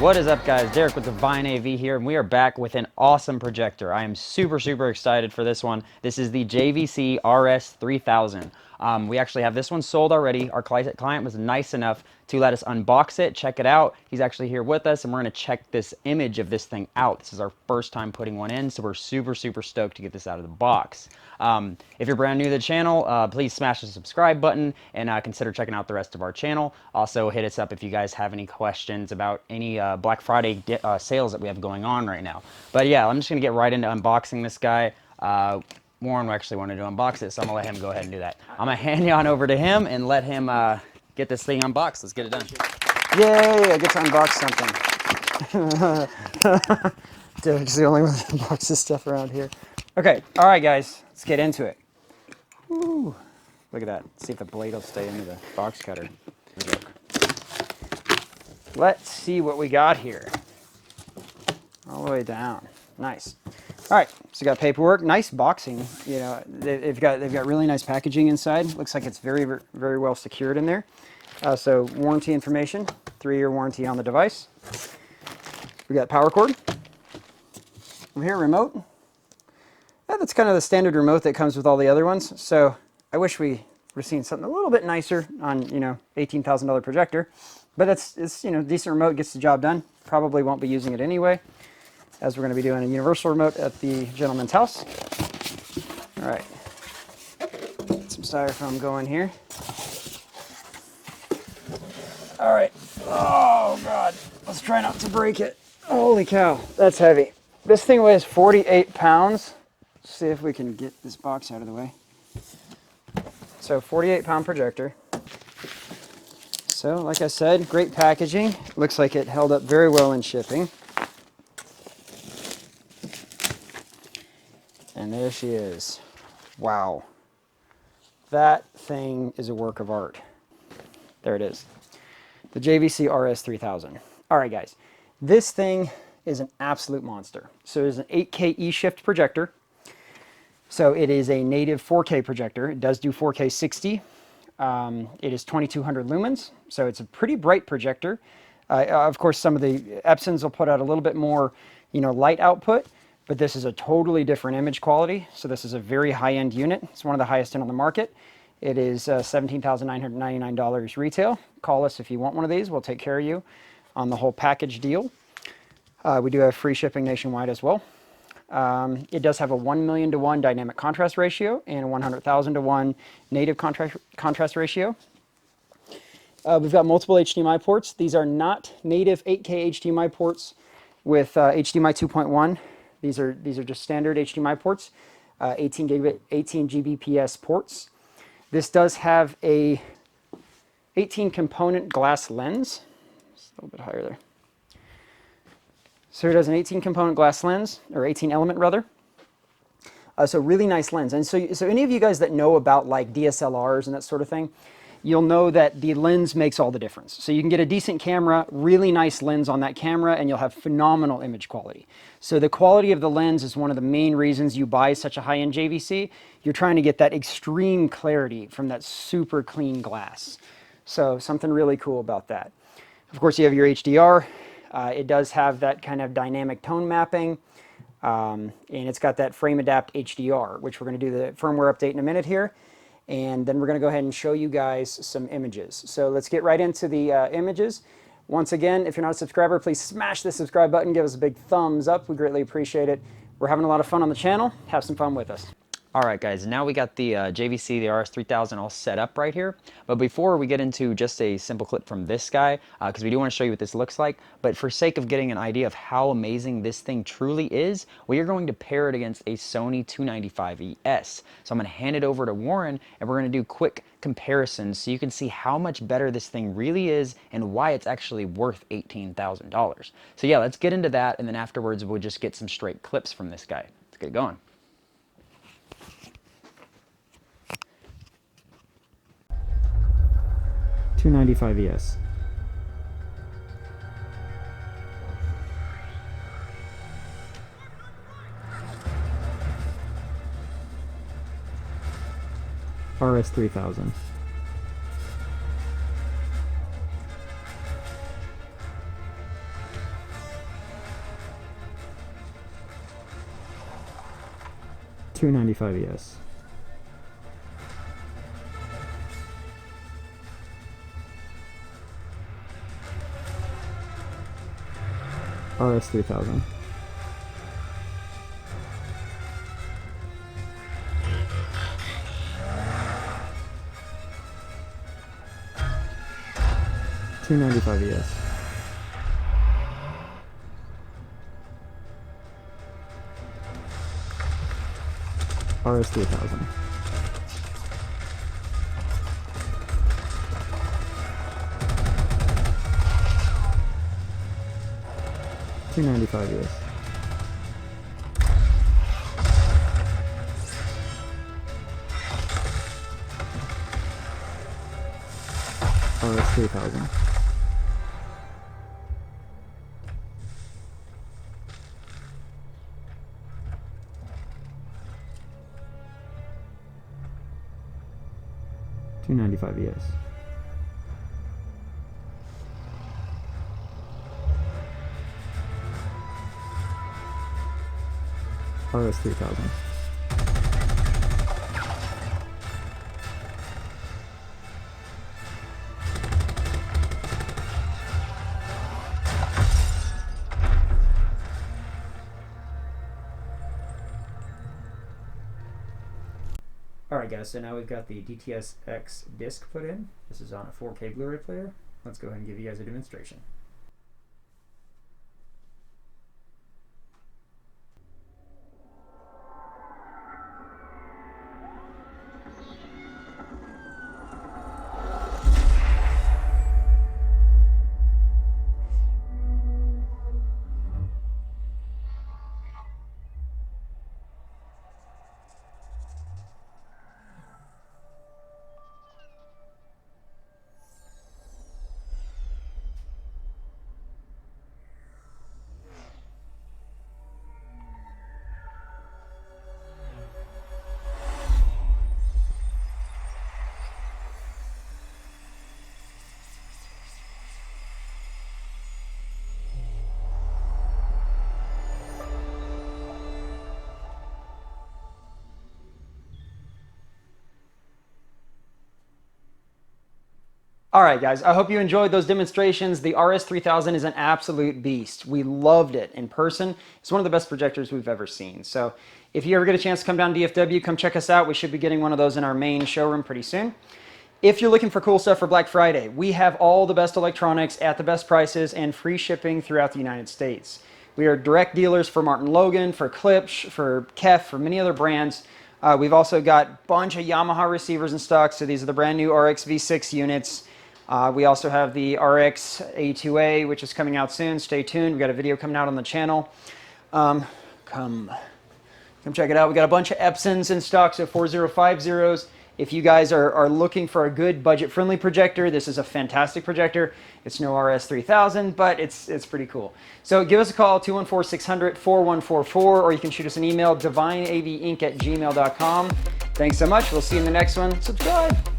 What is up, guys? Derek with the Vine AV here, and we are back with an awesome projector. I am super excited for this one. This is the JVC RS-3000. We actually have this one sold already. Our client was nice enough to let us unbox it, check it out. He's actually here with us, and we're going to check this image of this thing out. This is our first time putting one in, so we're super stoked to get this out of the box. If you're brand new to the channel, please smash the subscribe button and consider checking out the rest of our channel. Also, hit us up if you guys have any questions about any Black Friday sales that we have going on right now. But yeah, I'm just going to get right into unboxing this guy. Warren actually wanted to unbox it, so I'm going to let him go ahead and do that. I'm going to hand you on over to him and let him get this thing unboxed. Let's get it done. Yay, I get to unbox something. Derek's the only one that unboxes stuff around here. Okay, all right, guys, let's get into it. Ooh, look at that. Let's see if the blade will stay into the box cutter. Let's see what we got here. All the way down. Nice. All right, so we got paperwork, nice boxing. You know, they've got really nice packaging inside. Looks like it's very well secured in there. So warranty information, 3-year warranty on the device. We got power cord. Over here, remote. Yeah, that's kind of the standard remote that comes with all the other ones. So I wish we were seeing something a little bit nicer on, you know, $18,000 projector. But it's you know, decent remote, gets the job done. Probably won't be using it anyway, as we're going to be doing a universal remote at the gentleman's house. All right, get some styrofoam going here. All right. Oh God, let's try not to break it. Holy cow, that's heavy. This thing weighs 48 pounds. Let's see if we can get this box out of the way. So 48-pound projector. So like I said, great packaging. Looks like it held up very well in shipping. And there she is. Wow. That thing is a work of art. There it is. The JVC RS-3000. All right, guys. This thing is an absolute monster. So it is an 8K E-shift projector. So it is a native 4K projector. It does do 4K 60. It is 2200 lumens, so it's a pretty bright projector. Of course, some of the Epsons will put out a little bit more, you know, light output, but this is a totally different image quality. So this is a very high-end unit. It's one of the highest end on the market. It is $17,999 retail. Call us if you want one of these. We'll take care of you on the whole package deal. We do have free shipping nationwide as well. It does have a 1,000,000 to 1 dynamic contrast ratio and a 100,000 to 1 native contrast ratio. We've got multiple HDMI ports. These are not native 8K HDMI ports with HDMI 2.1. These are just standard HDMI ports, 18 Gbps ports. This does have a 18 component glass lens. Just a little bit higher there. So it has an 18 component glass lens, or 18 element rather. So really nice lens. And so any of you guys that know about like DSLRs and that sort of thing, you'll know that the lens makes all the difference. So you can get a decent camera, really nice lens on that camera, and you'll have phenomenal image quality. So the quality of the lens is one of the main reasons you buy such a high-end JVC. You're trying to get that extreme clarity from that super clean glass. So something really cool about that. Of course, you have your HDR. It does have that kind of dynamic tone mapping, and it's got that frame adapt HDR, which we're going to do the firmware update in a minute here, and then we're going to go ahead and show you guys some images. So let's get right into the images. Once again, if you're not a subscriber, please smash the subscribe button, give us a big thumbs up. We greatly appreciate it. We're having a lot of fun on the channel. Have some fun with us. All right, guys, now we got the JVC, the RS-3000 all set up right here. But before we get into just a simple clip from this guy, because we do want to show you what this looks like, but for sake of getting an idea of how amazing this thing truly is, we are going to pair it against a Sony 295ES. So I'm going to hand it over to Warren, and we're going to do quick comparisons so you can see how much better this thing really is and why it's actually worth $18,000. So yeah, let's get into that, and then afterwards we'll just get some straight clips from this guy. Let's get going. $295ES. RS-3000. 295 ES. RS-3000. $295 ES. RS-3000. $295 ES. RS-3000. $295 ES. RS-3000. Alright guys, so now we've got the DTS-X disc put in. This is on a 4K Blu-ray player. Let's go ahead and give you guys a demonstration. Alright guys, I hope you enjoyed those demonstrations. The RS-3000 is an absolute beast. We loved it in person. It's one of the best projectors we've ever seen. So if you ever get a chance to come down to DFW, come check us out. We should be getting one of those in our main showroom pretty soon. If you're looking for cool stuff for Black Friday, we have all the best electronics at the best prices and free shipping throughout the United States. We are direct dealers for Martin Logan, for Klipsch, for Kef, for many other brands. We've also got a bunch of Yamaha receivers in stock. So these are the brand new RX V6 units. We also have the RX A2A, which is coming out soon. Stay tuned. We've got a video coming out on the channel. Come check it out. We got a bunch of Epsons in stock, so 4050s. If you guys are looking for a good budget-friendly projector, this is a fantastic projector. It's no RS-3000, but it's pretty cool. So give us a call, 214-600-4144, or you can shoot us an email, divineavinc@gmail.com. Thanks so much. We'll see you in the next one. Subscribe.